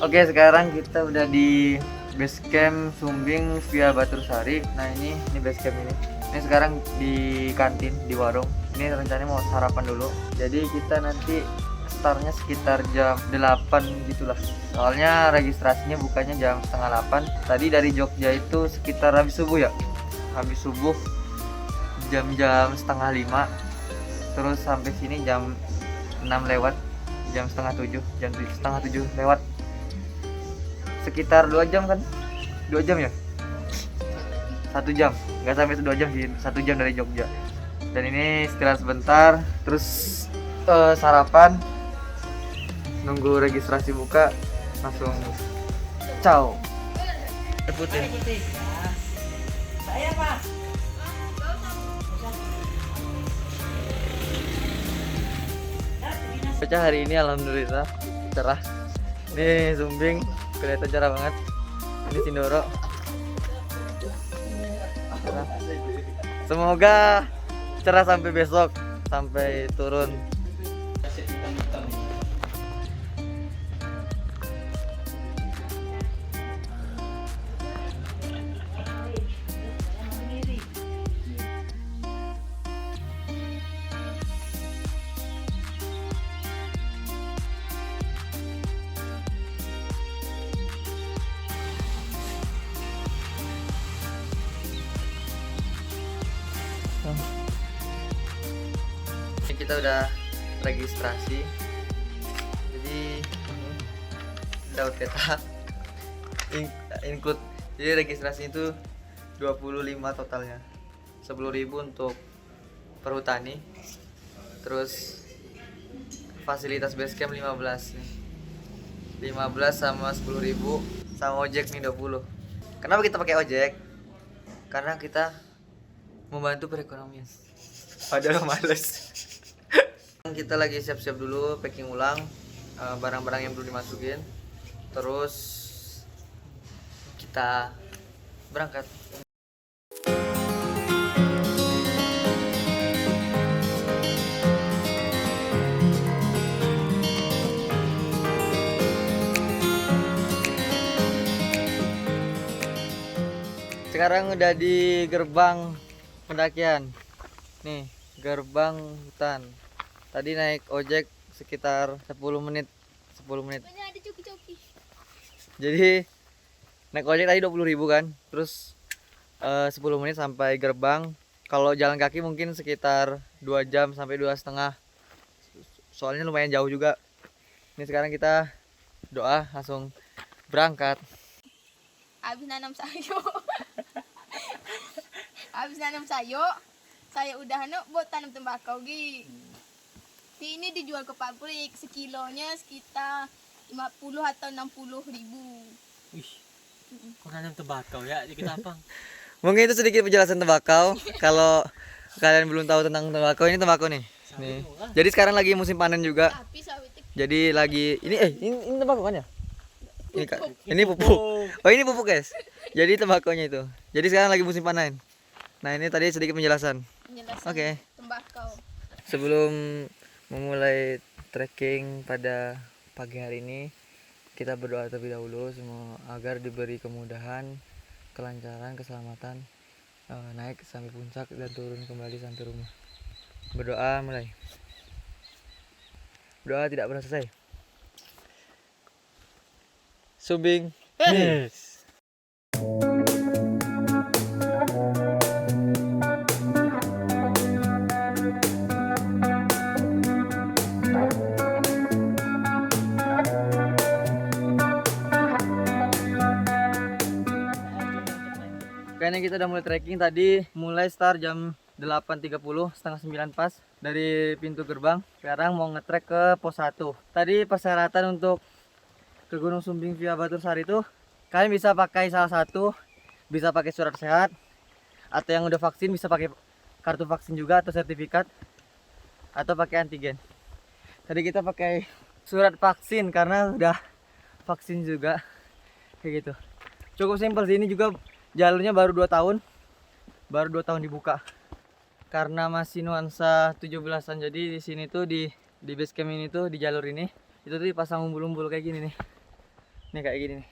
Oke, sekarang kita udah di base camp Sumbing via Batursari. Nah, ini base camp ini. Ini sekarang di kantin di warung. Ini rencananya mau sarapan dulu. Jadi kita nanti startnya sekitar jam 8 gitulah. Soalnya registrasinya bukanya jam setengah 8. Tadi dari Jogja itu sekitar habis subuh ya. Habis subuh jam-jam setengah 5. Terus sampai sini jam 6 lewat, jam setengah 7, jam setengah 7 lewat. Sekitar 2 jam kan? 2 jam ya? 1 jam, nggak sampai 2 jam sih, 1 jam dari Jogja. Dan ini istirahat sebentar, terus sarapan, nunggu registrasi buka, langsung ciao. Putih. Saya Pak. Cuaca hari ini alhamdulillah cerah. Ini Sumbing kelihatan cerah banget. Ini Sindoro. Cerah. Semoga cerah sampai besok, sampai turun. Ini kita udah registrasi. Jadi dapat peta include. Jadi registrasi itu 25 totalnya. 10.000 untuk perhutani. Terus fasilitas base camp 15 nih. 15 sama 10.000 sama ojek nih 20. Kenapa kita pakai ojek? Karena kita membantu perekonomian. Padahal males. Kita lagi siap-siap dulu, packing ulang barang-barang yang belum dimasukin. Terus kita berangkat. Sekarang udah di gerbang pendakian. Nih, gerbang hutan. Tadi naik ojek sekitar 10 menit. 10 menit. Ada coki-coki. Jadi naik ojek tadi 20.000 kan. Terus 10 menit sampai gerbang. Kalau jalan kaki mungkin sekitar 2 jam sampai 2,5. Soalnya lumayan jauh juga. Ini sekarang kita doa langsung berangkat. Habis nanam sayur. Habis nanam sayur, saya udah buat tanam tembakau Gi. Ini dijual ke pabrik, sekilonya sekitar 50 atau 60 ribu. Wih, kok nanam tembakau ya di Ketapang? Mungkin itu sedikit penjelasan tembakau. Kalau kalian belum tahu tentang tembakau, ini tembakau nih. Nih. Jadi sekarang lagi musim panen juga. Tapi sawitnya Jadi lagi ini tembakau kan ya? Ini pupuk. Oh, ini pupuk, guys. Jadi tembakonya itu. Jadi sekarang lagi musim panen. Nah, ini tadi sedikit penjelasan. penjelasan Oke. tembakau. Sebelum memulai trekking pada pagi hari ini, kita berdoa terlebih dahulu semua agar diberi kemudahan, kelancaran, keselamatan naik sampai puncak dan turun kembali sampai rumah. Berdoa mulai. Doa tidak pernah selesai. Sumbing. Yes. Kayaknya kita udah mulai trekking tadi, mulai start jam 8.30, setengah 9 pas dari pintu gerbang. Sekarang mau ngetrek ke pos 1. Tadi persyaratan untuk ke Gunung Sumbing via Batursari itu kalian bisa pakai salah satu, bisa pakai surat sehat, atau yang udah vaksin bisa pakai kartu vaksin juga atau sertifikat, atau pakai antigen. Tadi kita pakai surat vaksin karena udah vaksin juga, kayak gitu. Cukup simpel sih, ini juga jalurnya baru 2 tahun. Baru 2 tahun dibuka. Karena masih nuansa 17-an. Jadi di sini tuh di base camp ini tuh di jalur ini itu tuh dipasang umbul-umbul kayak gini nih. Nih kayak gini nih.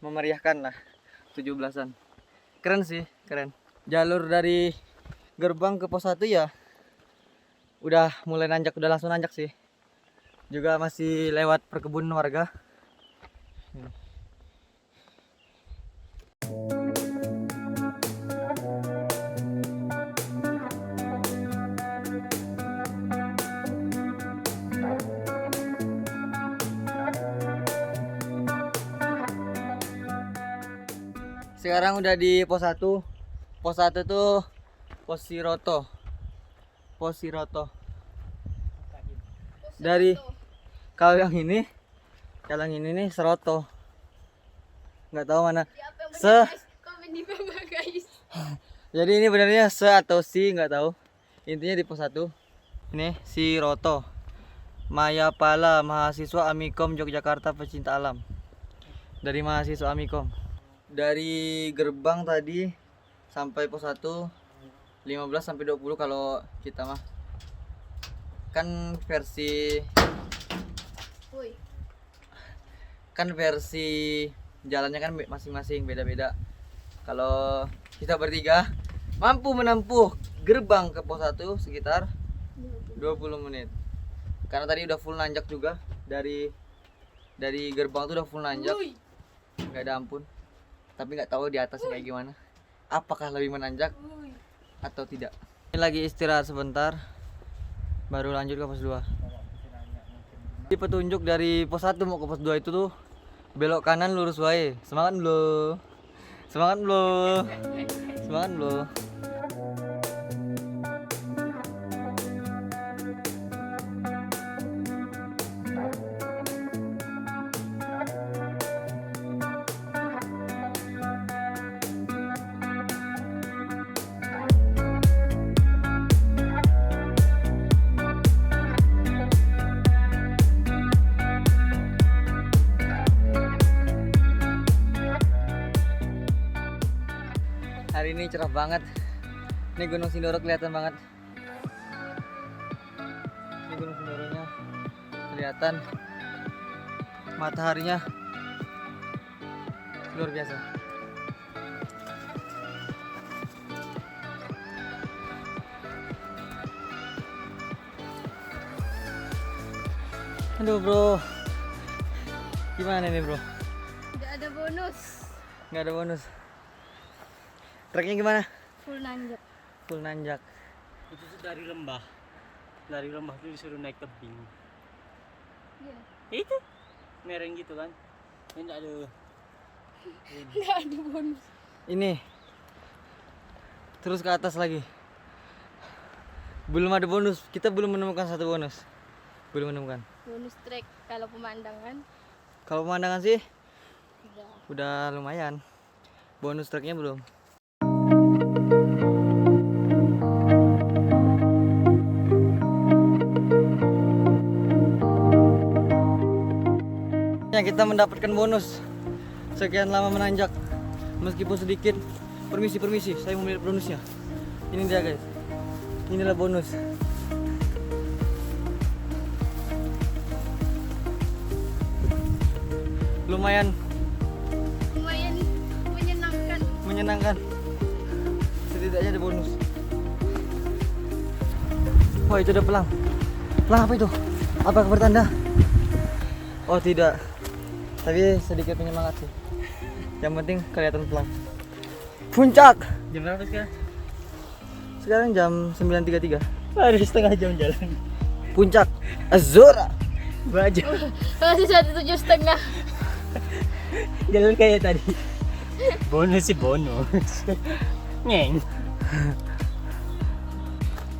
Memeriahkan lah 17-an. Keren sih, keren. Jalur dari gerbang ke pos 1 ya udah mulai nanjak, udah langsung nanjak sih. Juga masih lewat perkebunan warga. Sekarang udah di pos 1. Pos 1 tuh pos Siroto. Pos Siroto. Dari kalau yang ini nih Seroto. Nggak tahu mana. Komen di bawah guys. Jadi ini benarnya se atau si nggak tahu. Intinya di pos 1. Ini Siroto. Mayapala, mahasiswa Amikom Yogyakarta pecinta alam. Dari mahasiswa Amikom. Dari gerbang tadi sampai pos 1 15 sampai 20 kalau kita mah. Kan versi Woi. jalannya kan masing-masing beda-beda. Kalau kita bertiga mampu menempuh gerbang ke pos 1 sekitar 20 menit. Karena tadi udah full nanjak juga dari gerbang tuh udah full nanjak. Nggak ada ampun. Tapi nggak tahu di atas kayak gimana. Apakah lebih menanjak atau tidak. Ini lagi istirahat sebentar. Baru lanjut ke pos 2. Di petunjuk dari pos 1 mau ke pos 2 itu tuh belok kanan lurus wae. Semangat bro. Semangat bro. Semangat bro. Hari ini cerah banget. Ini Gunung Sindoro kelihatan banget. Ini Gunung Sindoronya kelihatan. Mataharinya luar biasa. Aduh bro, gimana nih bro? Tidak ada bonus. Nggak ada bonus. Treknya gimana? Full nanjak. Full nanjak. Itu tuh dari lembah. Dari lembah tuh disuruh naik tebing. Iya. Itu mereng gitu kan. Ini enggak ada. Tidak ada bonus. Ini terus ke atas lagi. Belum ada bonus. Kita belum menemukan satu bonus. Belum menemukan. Bonus trek kalau pemandangan Kalau pemandangan sih udah. udah lumayan. Bonus treknya belum. Ya, kita mendapatkan bonus. Sekian lama menanjak. Meskipun sedikit. Permisi, saya mau lihat bonusnya. Ini dia guys. Inilah bonus. Lumayan menyenangkan. Setidaknya ada bonus. Wah, itu ada pelang. Pelang apa itu? Apa bertanda? Oh tidak. Tapi sedikit penyemangat sih. Yang penting kelihatan pelang. Puncak. Jam berapa sekarang? Sekarang jam 9.33. Ada setengah jam jalan. Puncak Azora. Baca. Masih 1,7,5. Jalan kayak tadi. Bonus sih bonus. Ngeng.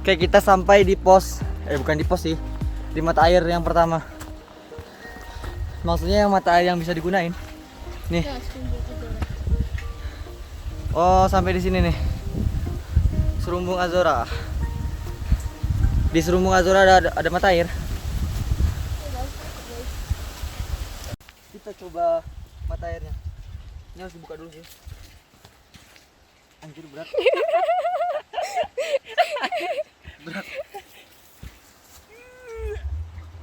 Kayak kita sampai di pos. Bukan di pos sih. Di mata air yang pertama. Maksudnya yang mata air yang bisa digunain. Nih. Oh, sampai di sini nih. Serumbung Azora. Di Serumbung Azora ada mata air. Kita coba mata airnya. Ini harus dibuka dulu sih. Anjir berat. Berat.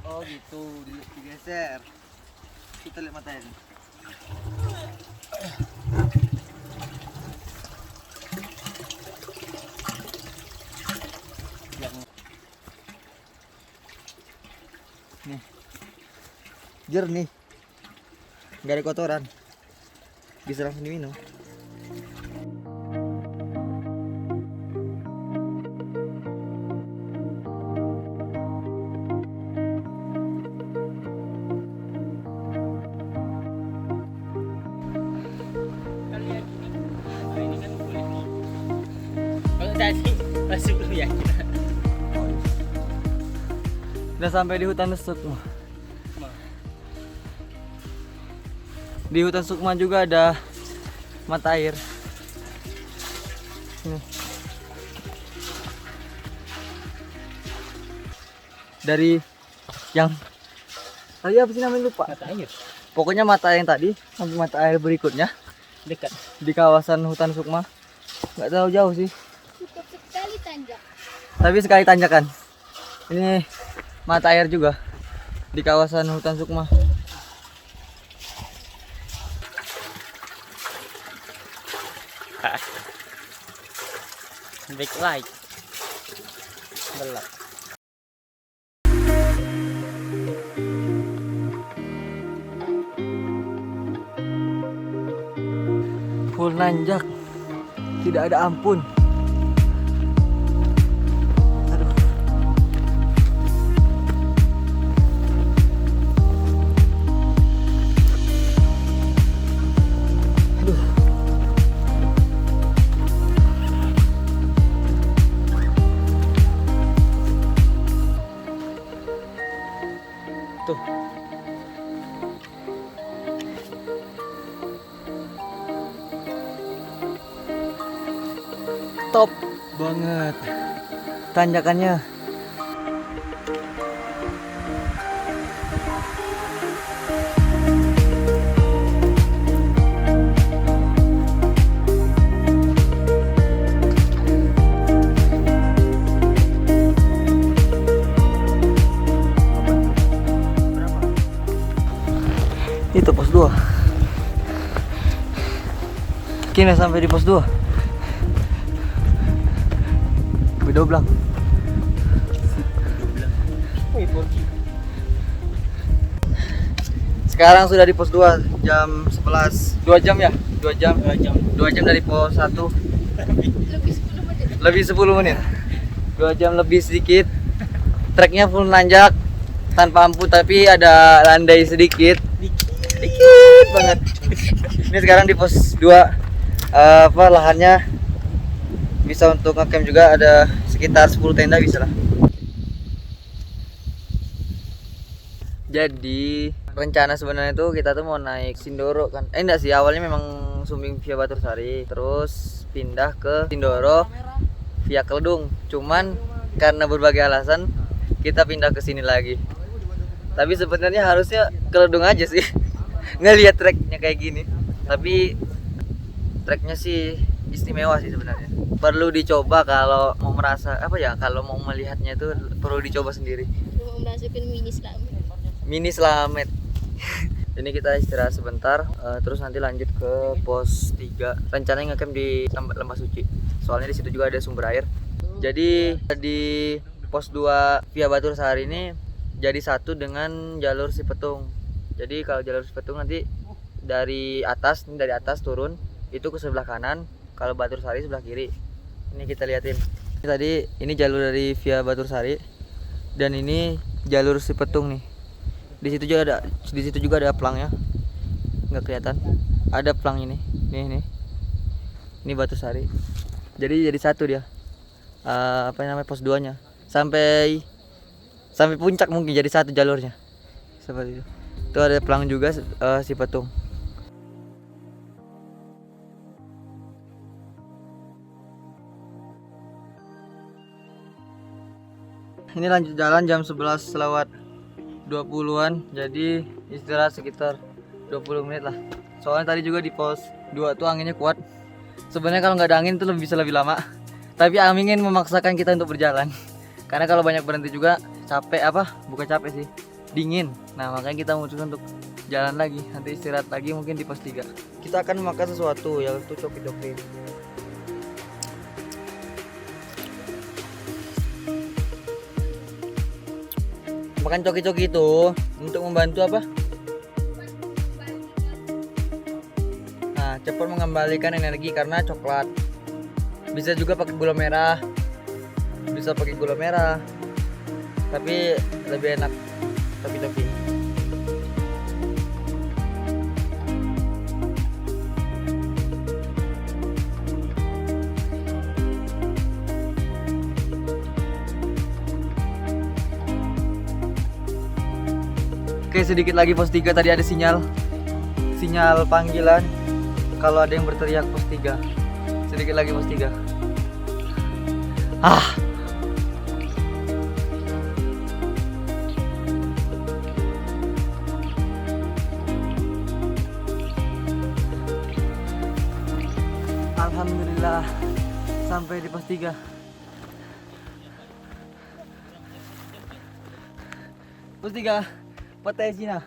Oh gitu, digeser. Kita lihat mata airnya. Nih, jernih, nggak ada kotoran, bisa langsung diminum. Kalian ini kan boleh. Kalau tadi masih belum yakin. Udah sampai di hutan Sukma. Di hutan Sukma juga ada mata air. Ini. Dari yang tadi apa sih namanya lupa. Mata air Pokoknya mata air yang tadi sampai mata air berikutnya dekat. di kawasan hutan Sukma. Nggak terlalu jauh sih, Cukup sekali tanjak. tapi sekali tanjakan. Ini mata air juga di kawasan hutan Sukma. Backlight. Gelap. Full nanjak, tidak ada ampun. Aduh. Aduh. Tuh. Top banget tanjakannya. Itu pos 2. Kini sampai di pos 2. Bidoblang. Sekarang sudah di pos 2 jam 11. 2 jam ya? 2 jam. 2 jam dari pos 1. Lebih 10 menit. Lebih 10 menit. 2 jam lebih sedikit. Treknya full nanjak tanpa ampun, tapi ada landai sedikit. Sedikit banget. Ini sekarang di pos 2. Lahannya bisa untuk ngecamp juga, ada sekitar 10 tenda bisa lah. Jadi rencana sebenarnya tuh kita tuh mau naik Sindoro kan. Enggak sih, awalnya memang Sumbing via Batursari, terus pindah ke Sindoro via Keledung. Cuman karena berbagai alasan kita pindah ke sini lagi. Tapi sebenarnya harusnya Keledung aja sih. Ngelihat treknya kayak gini. Tapi treknya sih istimewa sih sebenarnya. Perlu dicoba kalau mau merasa kalau mau melihatnya itu perlu dicoba sendiri. Mau merasakan mini selamat. Mini Slamet. Ini kita istirahat sebentar, terus nanti lanjut ke pos 3. Rencananya ngecamp di Lembah Suci. Soalnya di situ juga ada sumber air. Jadi di pos 2 via Batursari ini jadi satu dengan jalur Sipetung. Jadi kalau jalur Sipetung nanti dari atas turun itu ke sebelah kanan, kalau Batursari sebelah kiri. Ini kita liatin. Ini jalur dari via Batursari dan ini jalur Sipetung nih. Di situ juga ada pelangnya. Nggak kelihatan. Ada pelang ini. Nih. Ini Batursari. Jadi satu dia. Pos 2-nya. Sampai puncak mungkin jadi satu jalurnya. Seperti itu. Itu ada pelang juga Sipetung. Ini lanjut jalan jam 11 lewat 20-an, jadi istirahat sekitar 20 menit lah. Soalnya tadi juga di pos 2 tuh anginnya kuat. Sebenarnya kalau nggak ada angin tuh bisa lebih lama. Tapi angin memaksakan kita untuk berjalan. Karena kalau banyak berhenti juga bukan capek sih, dingin. Nah makanya kita memutuskan untuk jalan lagi, nanti istirahat lagi mungkin di pos 3. Kita akan makan sesuatu yaitu coki-coki. Makan coki-coki itu untuk membantu apa? Nah, cepat mengembalikan energi karena coklat. Bisa juga pakai gula merah. Bisa pakai gula merah. Tapi lebih enak coki-coki. Oke, sedikit lagi pos 3 tadi ada sinyal panggilan kalau ada yang berteriak pos 3. Sedikit lagi pos 3. Alhamdulillah sampai di pos 3. Pos 3 Petai Cina.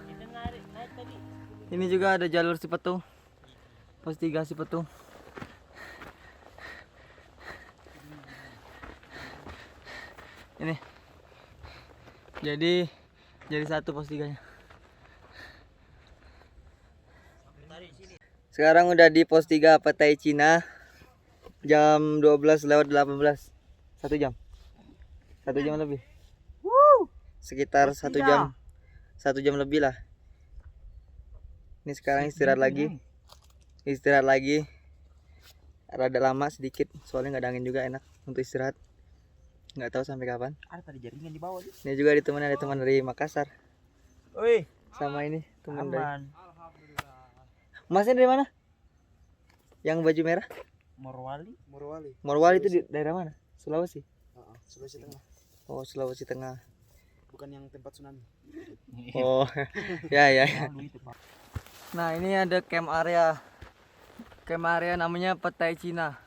Ini juga ada jalur Cipetung. Pos 3 Cipetung. Ini. Jadi satu pos 3-nya. Sekarang udah di pos 3 Petai Cina. Jam 12:18. 1 jam. 1 jam lebih. Sekitar 1 jam. 1 jam lebih lah. Ini sekarang istirahat lagi. Rada lama sedikit, soalnya nggak ada angin juga, enak untuk istirahat. Nggak tahu sampai kapan. Ada tadi jaringan di bawah. Ini juga ditemani ada teman dari Makassar. Oi, Sama ini teman dari. aman. Masnya dari mana? Yang baju merah? Morwali. Morwali itu di daerah mana? Sulawesi. Sulawesi Tengah, Oh, Sulawesi Tengah. bukan yang tempat tsunami. Oh, ya. Nah, ini ada camp area. Camp area namanya Petai Cina.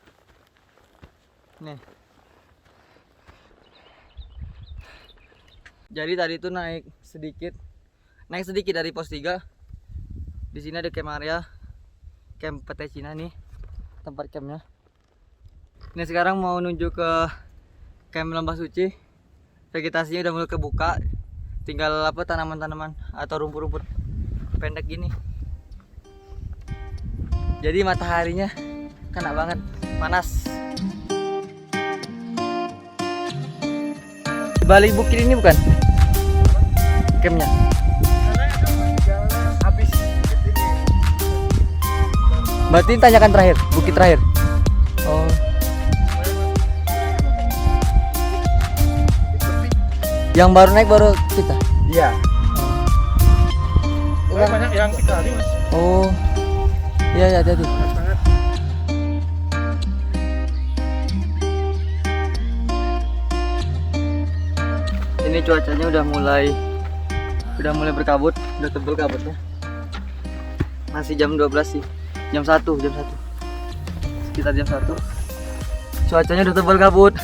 Nih. Jadi tadi itu naik sedikit dari pos 3. Di sini ada camp area. Camp Petai Cina nih. Tempat campnya. Ini sekarang mau menuju ke camp Lembah Suci. Vegetasinya udah mulai kebuka. Tinggal apa tanaman-tanaman atau rumput-rumput pendek gini. Jadi mataharinya kena banget, panas. Di balik bukit ini bukan? Campnya. Habis ini Berarti tanyakan terakhir, bukit terakhir. Oh. Yang baru naik baru kita. iya. Banyak yang sekali mas. Oh. Iya, jadi. Banget. Ini cuacanya udah mulai berkabut, udah tebel kabutnya. Masih jam 12 sih. Jam 1. Sekitar jam 1. Cuacanya udah tebal kabut.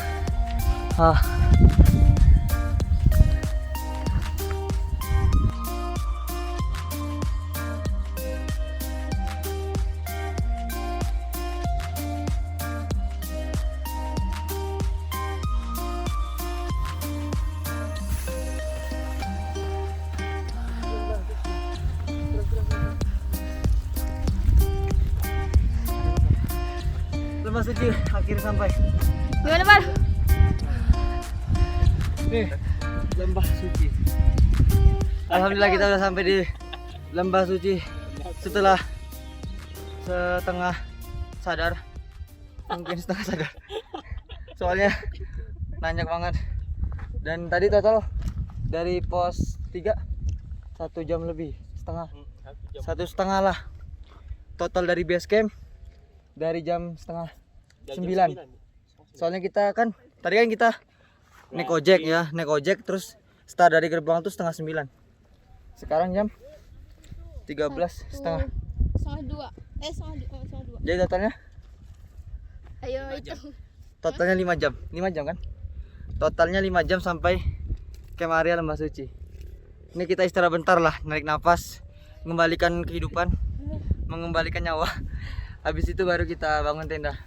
Lembah Suci akhirnya sampai. Gimana, Bar? Nih, Lembah Suci. Alhamdulillah kita udah sampai di Lembah Suci setelah setengah sadar. Mungkin setengah sadar. Soalnya nanjak banget. Dan tadi total dari pos 3 1 jam lebih, setengah. 1,5 lah. Total dari base camp dari jam setengah 9. Soalnya kita kan tadi kan kita naik ojek terus start dari gerbang tuh setengah 9. Sekarang jam 13 setengah. Setengah 2. Setengah 2. Jadi totalnya Ayo itu. totalnya 5 jam. 5 jam kan? Totalnya 5 jam sampai camp area Lembah Suci. Ini kita istirahat bentar lah, narik nafas. mengembalikan kehidupan, mengembalikan nyawa. Habis itu baru kita bangun tenda.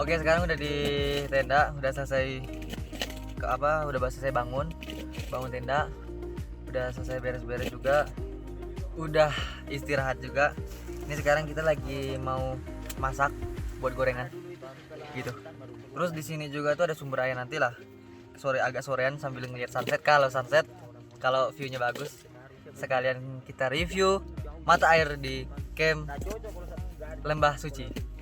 Oke, sekarang udah di tenda, udah selesai udah selesai bangun tenda, udah selesai beres-beres juga, udah istirahat juga. Ini sekarang kita lagi mau masak buat gorengan gitu. Terus di sini juga tuh ada sumber air, nanti lah agak sorean sambil ngeliat sunset. Kalau view-nya bagus, sekalian kita review mata air di camp Lembah Suci.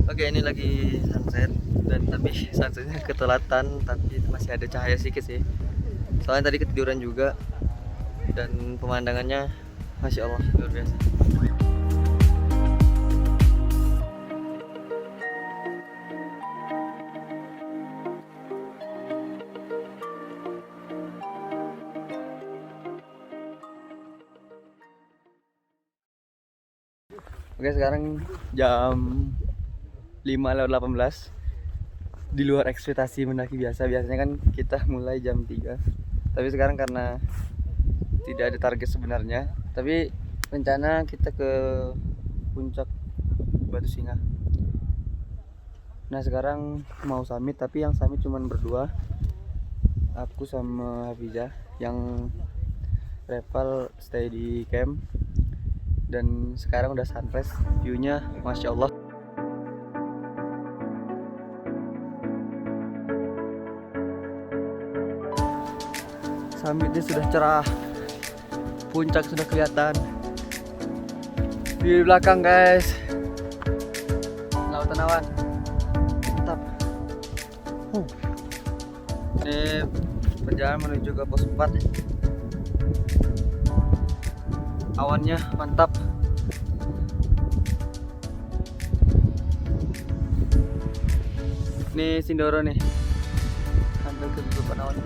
Oke, ini lagi sunset, dan tapi sunsetnya ketelatan, tapi masih ada cahaya sedikit sih. Soalnya tadi ketiduran juga, dan pemandangannya masya Allah luar biasa. Oke, sekarang jam 5:18. Di luar ekspektasi mendaki biasa. Biasanya kan kita mulai jam 3. Tapi sekarang karena tidak ada target sebenarnya, tapi rencana kita ke puncak Batu Singa. Nah, sekarang mau summit, tapi yang summit cuman berdua. Aku sama Hafiza, yang Reval stay di camp. Dan sekarang udah sunrise, view-nya masya Allah. Summitnya sudah cerah, puncak sudah kelihatan di belakang guys, lautan awan, mantap. Ini perjalanan menuju ke pos 4. Awannya mantap. Ini Sindoro nih, sampai ketutupan awan.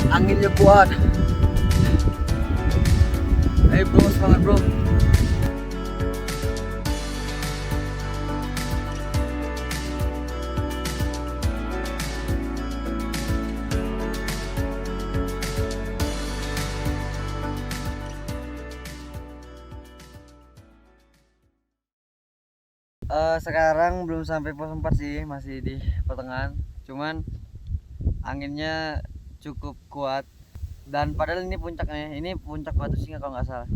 Anginnya kuat. Ayo bro, semangat bro. Sekarang belum sampai pos 4 sih, masih di pertengahan. Cuman anginnya cukup kuat, dan padahal ini puncaknya, ini puncak Batu Singa kalau nggak salah.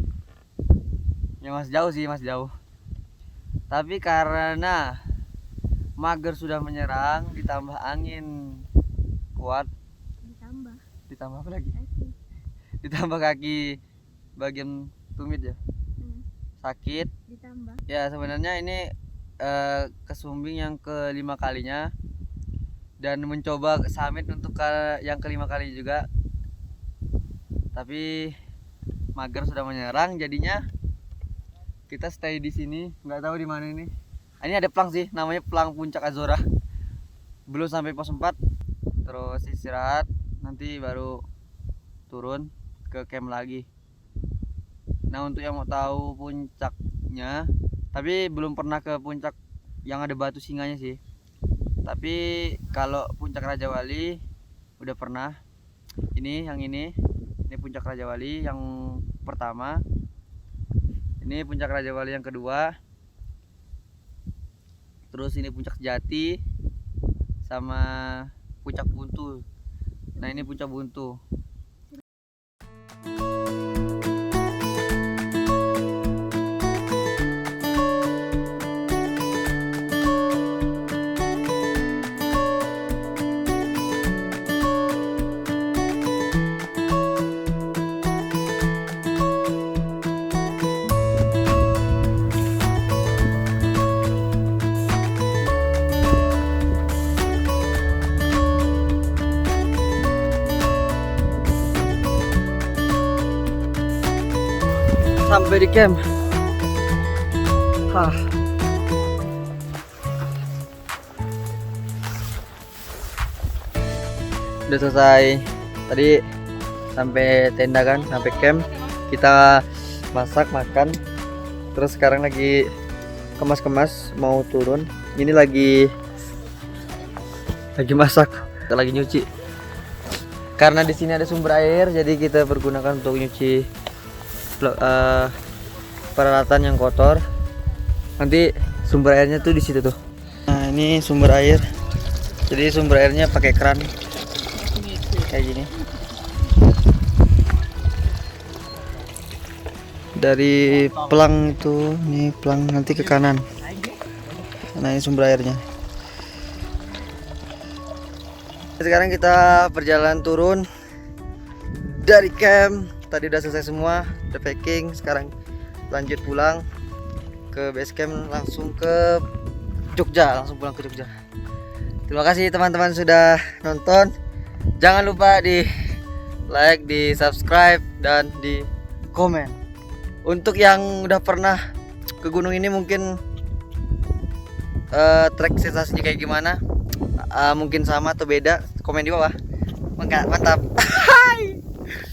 Ya masih jauh sih, masih jauh. Tapi karena mager sudah menyerang, ditambah angin kuat, ditambah apa lagi? Ditambah kaki bagian tumit ya, sakit. Ya sebenarnya ini kesumbing yang kelima kalinya, dan mencoba summit untuk yang kelima kali juga, tapi mager sudah menyerang, jadinya kita stay di sini. Nggak tahu di mana ini. Ini ada plang sih, namanya plang Puncak Azora. Belum sampai pos 4, terus istirahat, nanti baru turun ke camp lagi. Nah, untuk yang mau tahu puncaknya, Tapi belum pernah ke puncak yang ada batu singanya sih. Tapi kalau puncak Raja Wali udah pernah. Ini puncak Raja Wali yang pertama. Ini puncak Raja Wali yang kedua. Terus ini puncak Jati sama puncak Buntu. Nah, ini puncak Buntu. Sampai di camp. Udah selesai tadi, sampai tenda kan, sampai camp. Kita masak makan. Terus sekarang lagi kemas-kemas mau turun. Ini lagi masak, kita lagi nyuci. Karena di sini ada sumber air, jadi kita pergunakan untuk nyuci peralatan yang kotor. Nanti sumber airnya tuh di situ tuh. Nah, ini sumber air. Jadi sumber airnya pakai keran kayak gini. Dari pelang itu, ini pelang nanti ke kanan. Nah, ini sumber airnya. Sekarang kita perjalanan turun dari camp. Tadi udah selesai semua, udah packing. Sekarang lanjut pulang ke base camp, langsung ke Jogja, langsung pulang ke Jogja. Terima kasih teman-teman sudah nonton. Jangan lupa di like, di subscribe, dan di komen. Untuk yang udah pernah ke gunung ini mungkin trek sensasinya kayak gimana, mungkin sama atau beda, komen di bawah. Mantap. Hai.